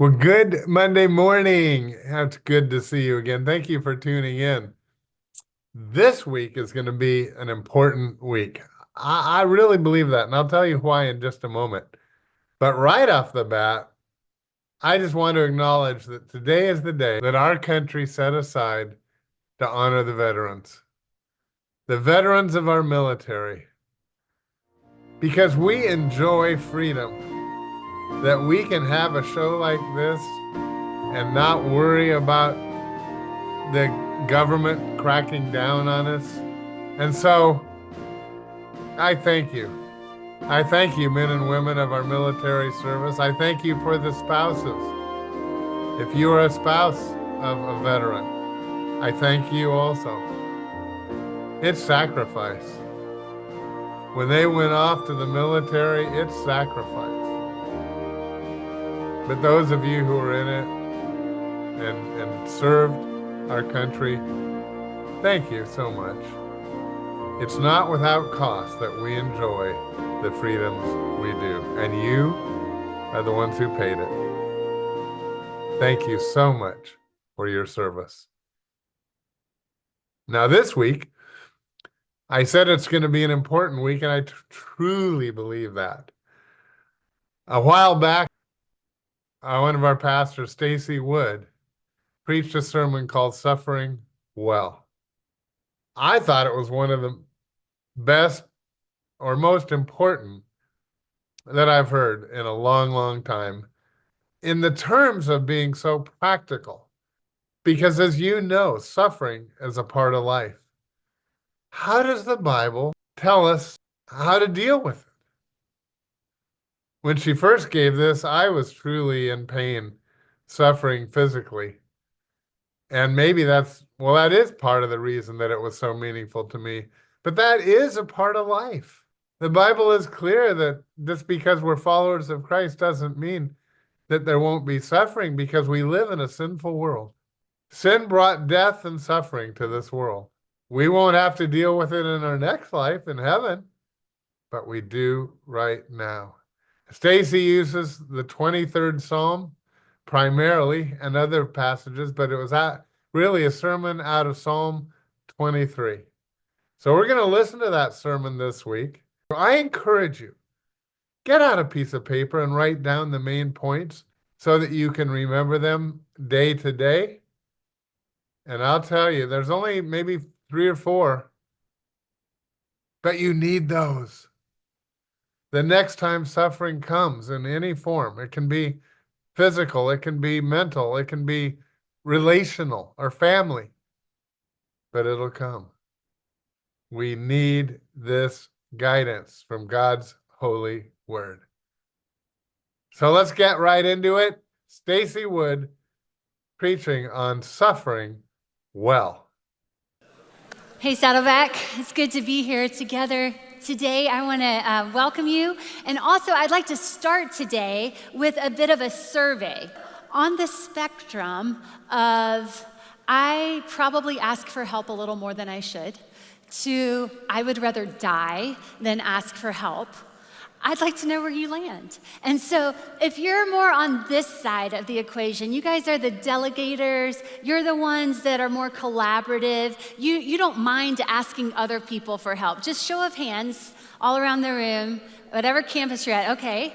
Well, good Monday morning. It's good to see you again. Thank you for tuning in. This week is going to be an important week. I really believe that, and I'll tell you why in just a moment. But right off the bat, I just want to acknowledge that today is the day that our country set aside to honor the veterans of our military, because we enjoy freedom, that we can have a show like this and not worry about the government cracking down on us. And so I thank you. I thank you, men and women of our military service. I thank you for the spouses. If you are a spouse of a veteran, I thank you also. It's sacrifice. When they went off to the military, it's sacrifice. But those of you who are in it and served our country, thank you so much. It's not without cost that we enjoy the freedoms we do, and you are the ones who paid it. Thank you so much for your service. Now this week, I said it's going to be an important week, and I truly believe that. A while back, one of our pastors, Stacie Wood, preached a sermon called Suffering Well. I thought it was one of the best or most important that I've heard in a long, long time in the terms of being so practical. Because as you know, suffering is a part of life. How does the Bible tell us how to deal with it? When she first gave this, I was truly in pain, suffering physically. And maybe that is part of the reason that it was so meaningful to me. But that is a part of life. The Bible is clear that just because we're followers of Christ doesn't mean that there won't be suffering, because we live in a sinful world. Sin brought death and suffering to this world. We won't have to deal with it in our next life in heaven, but we do right now. Stacie uses the 23rd Psalm primarily and other passages, but it was really a sermon out of Psalm 23. So we're going to listen to that sermon this week. I encourage you, get out a piece of paper and write down the main points so that you can remember them day to day. And I'll tell you, there's only maybe 3 or 4, but you need those. The next time suffering comes in any form, it can be physical, it can be mental, it can be relational or family, but it'll come. We need this guidance from God's holy word. So let's get right into it. Stacie Wood preaching on suffering well. Hey, Saddleback. It's good to be here together today. I want to welcome you. And also, I'd like to start today with a bit of a survey. On the spectrum of I probably ask for help a little more than I should, to I would rather die than ask for help, I'd like to know where you land. And so if you're more on this side of the equation, you guys are the delegators, you're the ones that are more collaborative, you don't mind asking other people for help. Just show of hands all around the room, whatever campus you're at. Okay,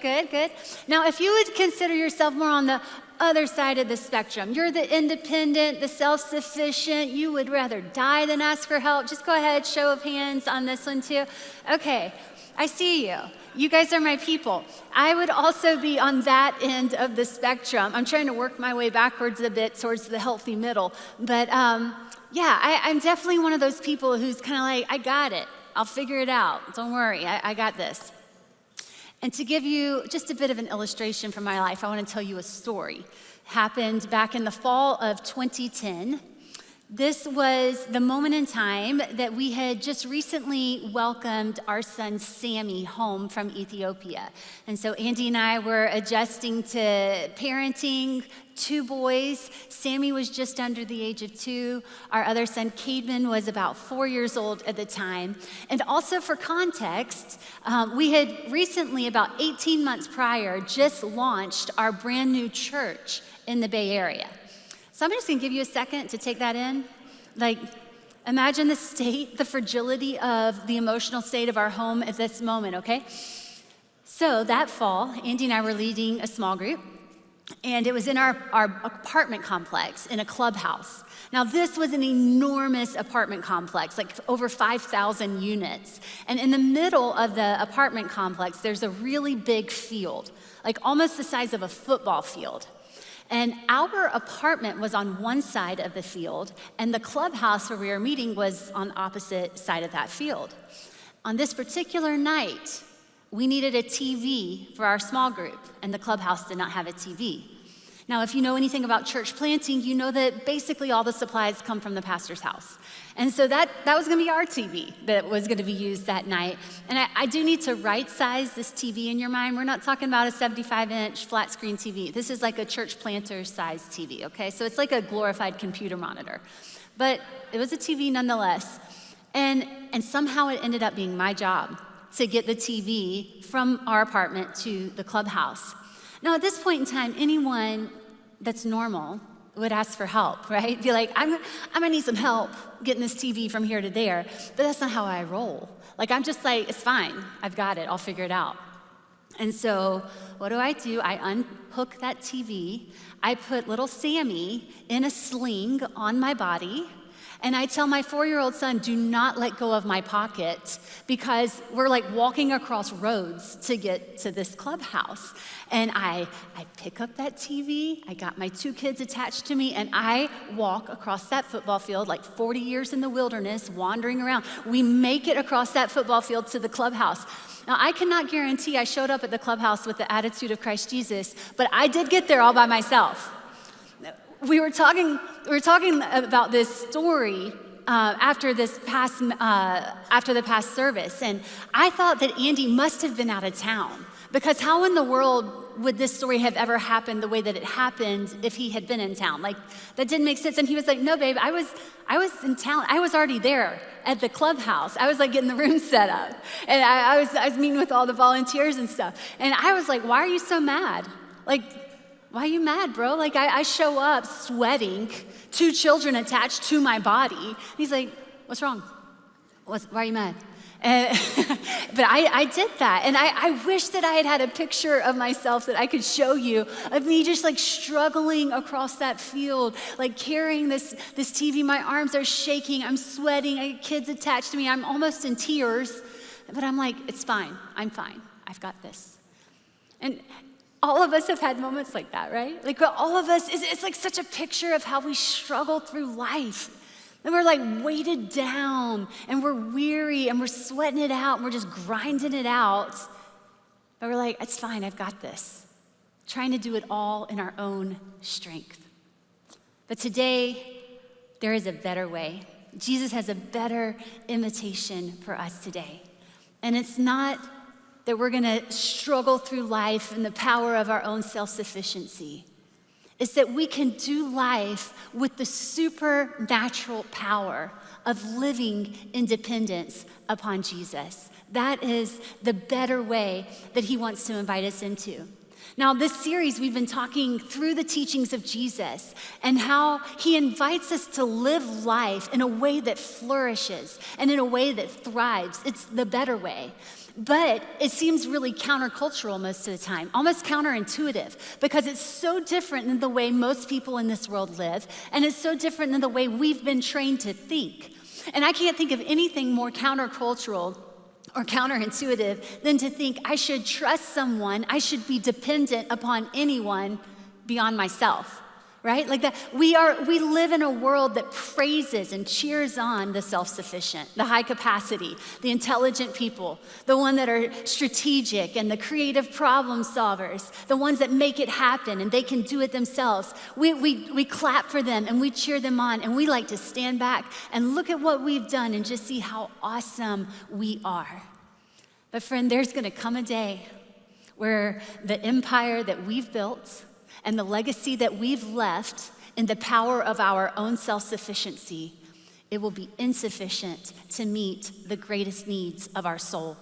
good. Now, if you would consider yourself more on the other side of the spectrum, you're the independent, the self-sufficient, you would rather die than ask for help, just go ahead, show of hands on this one too. Okay. I see you. You guys are my people. I would also be on that end of the spectrum. I'm trying to work my way backwards a bit towards the healthy middle. But I'm definitely one of those people who's kind of like, I got it. I'll figure it out. Don't worry, I got this. And to give you just a bit of an illustration from my life, I want to tell you a story. It happened back in the fall of 2010. This was the moment in time that we had just recently welcomed our son Sammy home from Ethiopia. And so Andy and I were adjusting to parenting 2 boys. Sammy was just under the age of 2. Our other son, Cademan, was about 4 years old at the time. And also for context, we had recently, about 18 months prior, just launched our brand new church in the Bay Area. So I'm just gonna give you a second to take that in. Like, imagine the state, the fragility of the emotional state of our home at this moment, okay? So that fall, Andy and I were leading a small group, and it was in our apartment complex in a clubhouse. Now, this was an enormous apartment complex, like over 5,000 units. And in the middle of the apartment complex, there's a really big field, like almost the size of a football field. And our apartment was on one side of the field, and the clubhouse where we were meeting was on the opposite side of that field. On this particular night, we needed a TV for our small group, and the clubhouse did not have a TV. Now, if you know anything about church planting, you know that basically all the supplies come from the pastor's house. And so that was gonna be our TV that was gonna be used that night. And I do need to right-size this TV in your mind. We're not talking about a 75-inch flat screen TV. This is like a church planter-sized TV, okay? So it's like a glorified computer monitor. But it was a TV nonetheless. And somehow it ended up being my job to get the TV from our apartment to the clubhouse. Now, at this point in time, anyone that's normal would ask for help, right? Be like, I'm gonna need some help getting this TV from here to there. But that's not how I roll. Like, I'm just like, it's fine. I've got it. I'll figure it out. And so what do? I unhook that TV. I put little Sammy in a sling on my body. And I tell my 4-year-old son, do not let go of my pocket, because we're like walking across roads to get to this clubhouse. And I pick up that TV, I got my 2 kids attached to me, and I walk across that football field like 40 years in the wilderness, wandering around. We make it across that football field to the clubhouse. Now, I cannot guarantee I showed up at the clubhouse with the attitude of Christ Jesus, but I did get there all by myself. We were talking about this story after the past service, and I thought that Andy must have been out of town, because how in the world would this story have ever happened the way that it happened if he had been in town? Like, that didn't make sense. And he was like, no, babe, I was in town. I was already there at the clubhouse. I was like getting the room set up, and I was meeting with all the volunteers and stuff. And I was like, why are you so mad? Like, why are you mad, bro? Like, I show up sweating, 2 children attached to my body. He's like, what's wrong? Why are you mad? But I did that. And I wish that I had a picture of myself that I could show you, of me just like struggling across that field, like carrying this TV. My arms are shaking. I'm sweating. I got kids attached to me. I'm almost in tears. But I'm like, it's fine. I'm fine. I've got this. And all of us have had moments like that, right? Like, all of us, it's like such a picture of how we struggle through life. And we're like weighted down, and we're weary, and we're sweating it out, and we're just grinding it out. But we're like, it's fine, I've got this. Trying to do it all in our own strength. But today, there is a better way. Jesus has a better invitation for us today. And it's not that we're gonna struggle through life in the power of our own self-sufficiency. It's that we can do life with the supernatural power of living in dependence upon Jesus. That is the better way that he wants to invite us into. Now, this series, we've been talking through the teachings of Jesus and how he invites us to live life in a way that flourishes and in a way that thrives. It's the better way. But it seems really countercultural most of the time, almost counterintuitive, because it's so different than the way most people in this world live, and it's so different than the way we've been trained to think. And I can't think of anything more countercultural or counterintuitive than to think I should trust someone, I should be dependent upon anyone beyond myself. right? Like that, we live in a world that praises and cheers on the self-sufficient, the high capacity, the intelligent people, the one that are strategic and the creative problem solvers, the ones that make it happen and they can do it themselves. We clap for them and we cheer them on, and we like to stand back and look at what we've done and just see how awesome we are. But friend, there's gonna come a day where the empire that we've built and the legacy that we've left in the power of our own self-sufficiency, it will be insufficient to meet the greatest needs of our soul.